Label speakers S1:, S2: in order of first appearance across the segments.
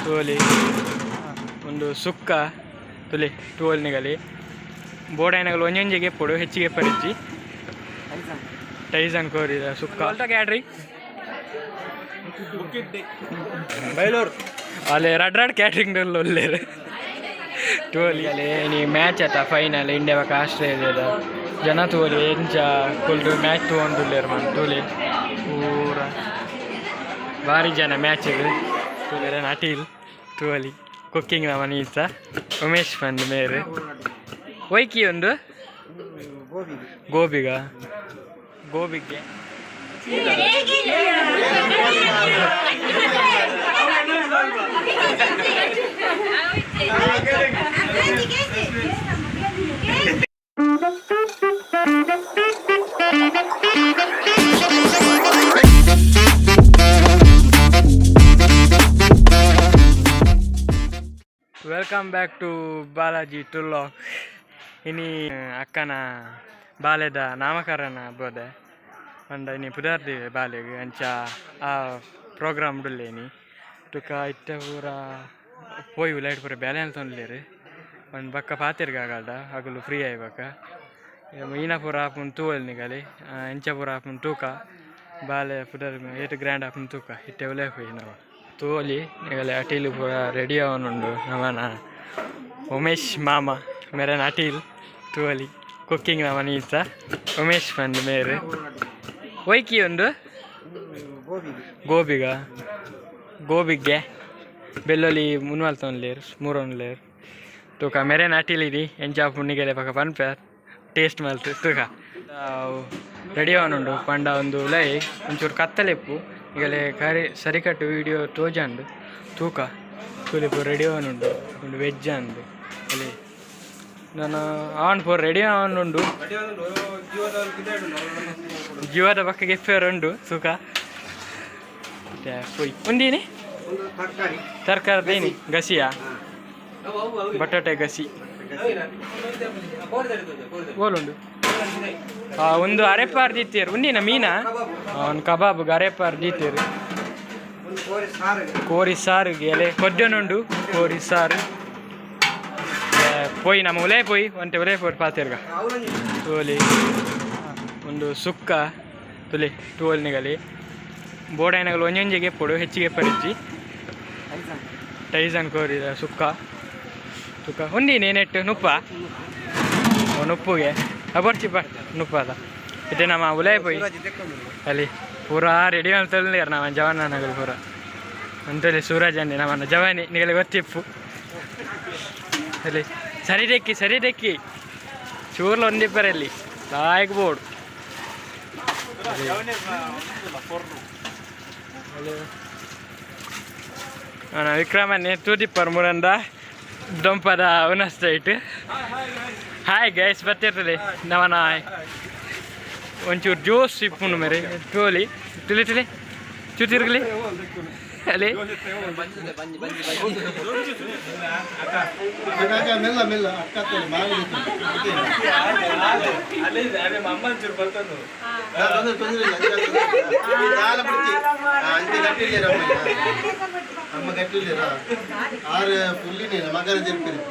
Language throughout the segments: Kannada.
S1: ತೋಲಿ ಒಂದು ಸುಕ್ಕ ತುಲಿ ಟೋಲ್ನಿಗಲಿ ಬೋಡಾಯಿನಗಳು ಒಂಜೊಂಜಿಗೆ ಎಪ್ಪಡು ಹೆಚ್ಚಿಗೆ ಎಪ್ಪಡಿಚ್ಚಿ ಟೈಸನ್ ಕೋರಿದ ಸುಕ್ಕ ಅಲ್ಟ ಕ್ಯಾಡ್ರಿ ಬೈಲೂರು ಅಲ್ಲಿ ರಡ್ ಕ್ಯಾಟ್ರಿಂಗ್ ಒಳ್ಳೆರು ಟೋಲಿ ಅಲ್ಲಿ ನೀ ಮ್ಯಾಚ್ ಆತ ಫೈನಲ್ ಇಂಡಿಯಾ ಬಕ್ಕ ಆಸ್ಟ್ರೇಲಿಯಾದ ಜನ ತೋಲಿ ಎಂಚ ಕುಲ್ದು ಮ್ಯಾಚ್ ತೊಗೊಂಡುಲ್ಲೇರು ಮನ್ ತೋಲಿ ಪೂರ ಭಾರಿ ಜನ ಮ್ಯಾಚಿಗೆ ತೋಲಿ ಅಟೀಲ್ ತೋಲಿ ಕುಕ್ಕಿಂಗ್ ನಮ್ಮ ನೀತ ಉಮೇಶ್ ಬಂದ್ ಮೇರೆ ಒಯ್ಕಿ ಒಂದು ಗೋಬಿಗೆ ವೆಲ್ಕಮ್ ಬ್ಯಾಕ್ ಟು ಬಾಲಾಜಿ ಟುಲ್ಲಾಕ್ ಇನಿ ಅಕ್ಕನ ಬಾಲ್ಯದ ನಾಮಕರಣ ಬೋದೆ ಅಂಡ ಇನಿ ಪುದಾರ್ದಿ ಬಾಲೆಗೆ ಅಂಚ ಆ ಪ್ರೋಗ್ರಾಮ್ ಡುಲ್ಲೇನಿ ತುಕ ಇಟ್ಟ ಪೂರ ಪೋಯ್ ಲೈಟ್ ಪೂರ ಬ್ಯಾಲೆನ್ಸ್ ತೊಂದ್ಲೇರು ಒಂದು ಬಕ್ಕ ಪಾತಿರ್ಗಾಗಲ್ದ ಹಗಲು ಫ್ರೀ ಆಯ್ಬೇಕ ಈನ ಪೂರ ಹಾಪುನ್ ತೂವಲ್ ನಿಗಲಿ ಎಂಚ ಪೂರ ಹಾಪುನ್ ತೂಕ ಬಾಲೆ ಪುದರ್ ಏಟು ಗ್ರ್ಯಾಂಡ್ ಹಾಪುನ್ ತೂಕ ಇಟ್ಟೆ ಒಲೆ ಹೋಯ್ ನಾವು ತೋಲಿ ನಿಗಲೆ ಅಟೀಲು ಪೂರ ರೆಡಿ ಅವನುಂಡು ನಮನ ಉಮೇಶ್ ಮಾಮ ಮೇರೆ ಅಟೀಲ್ ತೋಲಿ ಕುಕ್ಕಿಂಗ್ ನಮ್ಮ ನೀತ ಉಮೇಶ್ ಬಂದು ಮೇರೆ ಒಯ್ಕಿ ಒಂದು ಗೋಬಿಗೆ ಬೆಲ್ಲೊಲಿ ಮುನ್ವಾಲ್ ತೊಂದ್ಲೇರು ಮೂರೊಂದ್ಲೇರು ತೂಕ ಮೇರೆ ಅಟೀಲಿದಿ ಎಂಚ ಪುಣ್ಣಿಗೆಲೆ ಪಕ್ಕ ಪನ್ಪೇರ್ ಟೇಸ್ಟ್ ಮಲ್ತು ತೂಕ ರೆಡಿ ಅವನುಂಡು ಪಂಡ ಒಂದು ಲೈ ಒಂಚೂರು ಕತ್ತಲೆಪ್ಪು ಈಗಲೇ ಸರಿಕಟ್ಟು ವೀಡಿಯೋ ತೋಜಂಡು ತೂಕ ತುಲಿಪು ರೆಡಿ ಅವನುಂಡು ಒಂದು ವೆಜ್ ಅಂದು ಅಲ್ಲಿ ನಾನು ಅವನು ಪೂರ ರೆಡಿ ಅವನುಂಡು ಜೀವದ ಪಕ್ಕ ಗೆಪ್ಪೇರುಂಡು ತೂಕ ಪೊಯ್ ಒಂದೀನಿ ತರಕಾರಿ ದೇನಿ ಗಸಿಯಾ ಬಟಾಟೆ ಗಸಿ ಬೋಲುಂಡು ಒಂದು ಅರೆಪಾರ್ ದೀತೀರು ಉಂಡಿನ ಮೀನ ಒಂದು ಕಬಾಬ್ಗೆ ಅರೆಪಾರ್ ದೀತೀರು ಕೋರಿ ಸಾರಿಗೆ ಎಲೆ ಕೊಡ್ಡನುಂಡು ಕೋರಿ ಸಾರು ಪೊಯ್ ನಮ್ಮ ಒಲೆ ಪೊಯ್ ಒಂಟೆ ಒಲೆ ಪೋರ್ ಪಾತಿರ್ಗ ತೋಲಿ ಒಂದು ಸುಕ್ಕ ತುಲಿ ಟೋಲ್ನಿಗಲಿ ಬೋಡಾಯಿನಗಳು ಒಂಜೊಂಜಿಗೆ ಎಪ್ಪಡು ಹೆಚ್ಚಿಗೆ ಎಪ್ಪಡಿಚ್ಚಿ ಟೈಸನ್ ಕೋರಿದ ಸುಕ್ಕ ತುಕ್ಕ ಒಂದೀನಿ ನೆಟ್ಟು ನುಪ್ಪ ನುಪ್ಪುಗೆ ಬರ್ಚಿ ನುಪ್ಪದ ಇಟ್ಟೆ ನಮ್ಮ ಉಲಾಯ್ ಪೋಯ್ ಅಲ್ಲಿ ಪೂರಾ ರೆಡಿ ಅಂತೇಳಿ ನಮ್ಮ ಜವಾನಗಳು ಪೂರ ಅಂತೇಳಿ ಸೂರಜ್ ಅಂದೆ ನಮ್ಮನ್ನ ಜವಾನಿ ನಿಗಲಿ ಗೊತ್ತಿಪ್ಪು ಅಲ್ಲಿ ಸರಿ ಡೆಕ್ಕಿ ಚೂರ್ಲ ಒಂದಿಬ್ಬರಲ್ಲಿ ಲಾಯಕ್ ಬೋರ್ಡ್ ವಿಕ್ರಮನ್ನೇ ತೂದಿಪ್ಪರ್ ಮುರಂದ ದೊಂಪದ ಉನಸ್ಟೈಟ್ ಹಾಯ್ ಗೈಸ್ ಬರ್ತಿರ್ತದೆ ನವನ ಒಂಚೂರು ಜ್ಯೂಸ್ ಇಪ್ಪುಂಡು ಮೇರೆ ಟೋಲಿ ತಿಳಿ ಚೂತಿರ್ಗಲಿ ಅಲ್ಲಿ
S2: అమ్మ గట్టిలేరా ఆరు పుల్లి నేను మగర చెప్పారు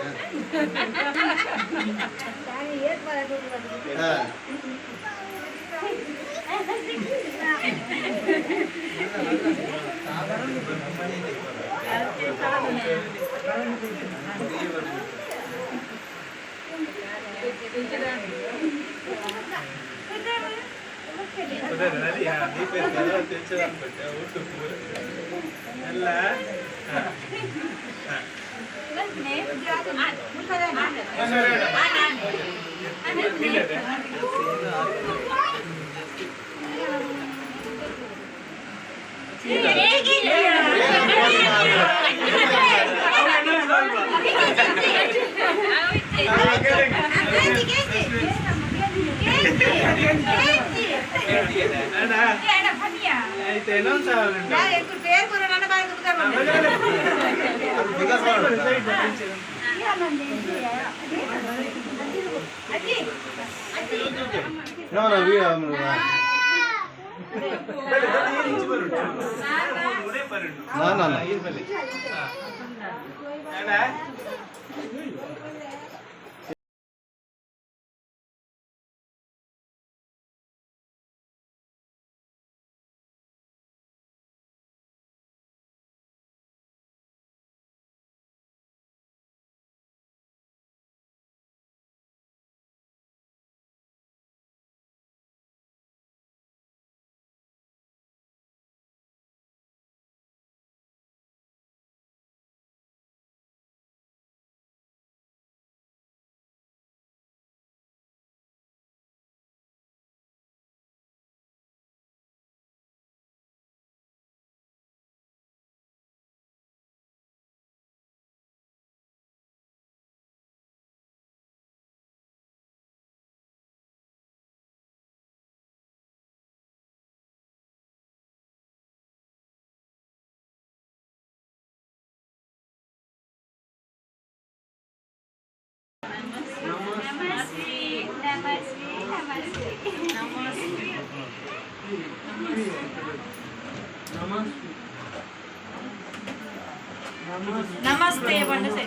S3: ನಮಸ್ತೆ ಬಂದಸೆ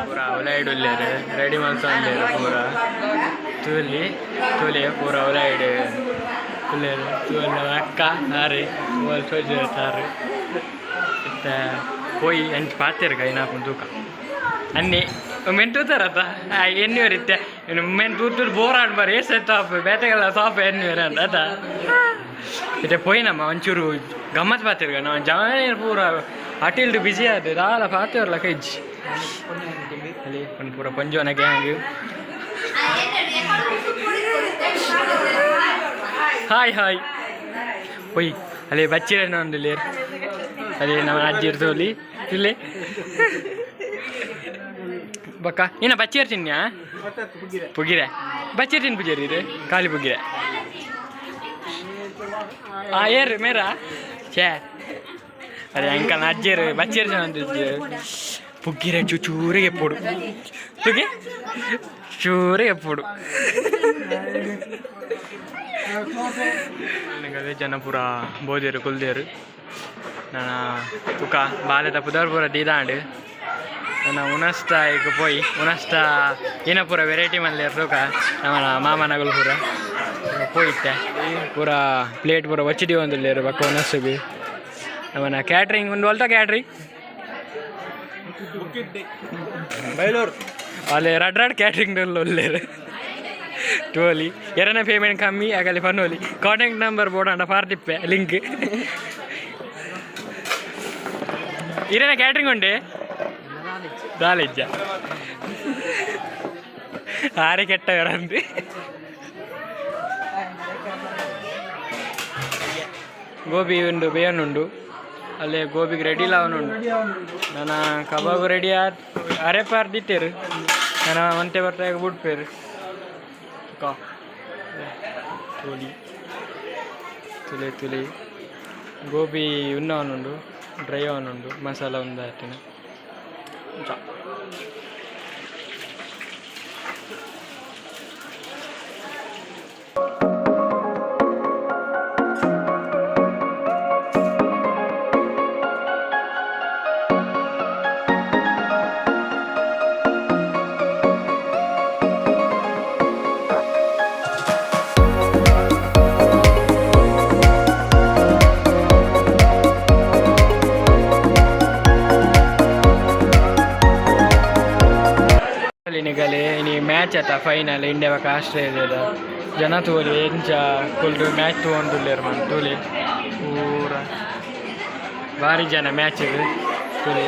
S1: ಪೂರ ಅವಲೈಡ್ ಉಲ್ಲೇರು ರೆಡಿ ಮಲ್ಸೊಂದೇರು ಪೂರ ತೂಲಿ ಪೂರ ಅವಲೈಡ್ ಉಲ್ಲೇರು ತೂಲ ಅಕ್ಕ ಹಾರಿ ಓಲ್ ಸೋಜಿರ್ತಾರೆ ಮತ್ತೆ ಹೋಯಿ ಅಂಚು ಪಾತಿರು ಕೈನಾಪು ತೂಕ ಅನ್ನಿ ಮೆಂಟೂತಾರತ್ತ ಎನ್ನಿವರಿತ್ತೆ ಮೆನ್ ತೂತೂರು ಬೋರ್ ಆಡ್ಬಾರ ಎಷ್ಟು ಟಾಪ್ ಬೇಟೆಗೆಲ್ಲ ಟಾಪ್ ಎನ್ನಿವರ ಅಂತ ಅದ ಮತ್ತೆ ಪೋಯಿನಮ್ಮ ಒಂಚೂರು ಗಮ್ಮತ್ ಪಾತಿರ್ಗ ನಾವು ಜವಾನ ಪೂರ ಅಟಿಲ್ದು ಬಿಸಿ ಆದ ದಾಲ ಪಾತಿರ್ಲ ಕೈಜಿ ಅಲ್ಲಿ ಒಂದು ಪೂರ ಪಂಜೋನ ಗ್ಯಾಂಗ್ ಹಾಯ್ ಹಾಯ್ ಹೋಯ್ ಅಲ್ಲಿ ಬಚ್ಚಿರಣ್ಣ ಒಂದು ಅದೇ ನಮ್ಮ ಅಜ್ಜಿ ಇರ್ತವಲ್ಲಿ ಇಲ್ಲಿ ಬಕ್ಕ ಏನ ಬಚ್ಚಿರ್ ತಿನ್ಯಾ ಪುಗಿರೆ ಬಚ್ಚಿರ್ ತಿನ್ ಪುಜೇರಿ ಇದು ಖಾಲಿ ಪುಗಿರೆ ಏರು ಮೇರಾ ಛೇ ಅದೇ ಅಂಕಲ್ ಅಜ್ಜಿರು ಬಚ್ಚಿರ್ ಅಂತ ಪುಗ್ಗಿರೆ ಚೂರಿಗೆ ಎಪ್ಪೋಡು ತುಗಿ ಚೂರೆ ಎಪ್ಪೋಡು ಅದೇ ಜನ ಪೂರ ಬೋದೇರು ಕುಲ್ದೇರು ನಾನು ತುಕ ಬಾಲ್ಯದ ಪುದರ್ಪುರ ದೀದಾಂಡು ನಾನು ಉನಸ್ಟ ಈಗ ಪೋಯಿ ಉನಸ್ಟ ಏನ ಪೂರ ವೆರೈಟಿ ಮಲ್ಲೆ ತೂಕ ನಮ್ಮ ಮಾಮನಗಳು ಪೂರ ಪೋಯಿತ್ತೆ ಪೂರ ಪ್ಲೇಟ್ ಪೂರ ಒಚ್ಚಿಡಿ ಒಂದಿಲ್ಲೇರು ಬಕ್ಕ ಉನಸ್ಸಿಗೆ ನಮ್ಮನ ಕ್ಯಾಟ್ರಿಂಗ್ ಒಂದು ಹೊಲ್ತ ಕ್ಯಾಟ್ರಿಂಗ್ ಬೈಲೂರು ಅಲ್ಲಿ ರಡ್ ಕ್ಯಾಟ್ರಿಂಗ್ ಒಲ್ಲೇರು ಟೋಲಿ ಎರಡನೇ ಪೇಮೆಂಟ್ ಕಮ್ಮಿ ಆಗಲಿ ಪನ್ನೋಲಿ ಕಾಂಟ್ಯಾಕ್ಟ್ ನಂಬರ್ ಬೋರ್ಡ್ ಅಂಡ ಪಾರ್ಟಿಪ್ಪೆ ಲಿಂಕ್ ಇರೇನ ಕ್ಯಾಟ್ರಿಂಗ್ ಉಂಡೆ ನಾಲೆಜ್ಜ ಆರೆ ಕೆಟ್ಟವರಂದು ಗೋಬಿ ಉಂಡು ಬೇಯನ್ನುಂಡು ಅಲ್ಲೇ ಗೋಬಿಗೆ ರೆಡಿ ಲಾವನುಂಡು ನಾನು ಕಬಾಬ್ ರೆಡಿ ಅರೆ ಪಾರ್ದಿತ್ತೇರು ನಾನು ಒಂತೆ ಬರ್ತಾಗ ಬಿಡ್ಪೇರು ತುಲಿ ತುಲೆ ತುಲಿ ಗೋಬಿ ಉನ್ನವನುಂಡು ಡ್ರೈ ಅವನುಂಡು ಮಸಾಲ ಒಂದು ಹಾಕ್ತೀನಿ ನಿಗಲೆ ಇನಿ ಮ್ಯಾಚ್ ಆತ ಫೈನಲ್ ಇಂಡಿಯಾ ಬಕ್ಕ ಆಸ್ಟ್ರೇಲಿಯಾದ ಜನ ತೋಲಿ ಎಂಚ ಕುಲ್ದು ಮ್ಯಾಚ್ ತೊಗೊಂಡುಲ್ಲೇರು ಮನ್ ತೋಲಿ ಪೂರ ಭಾರಿ ಜನ ಮ್ಯಾಚಿಗೆ ತೋಲಿ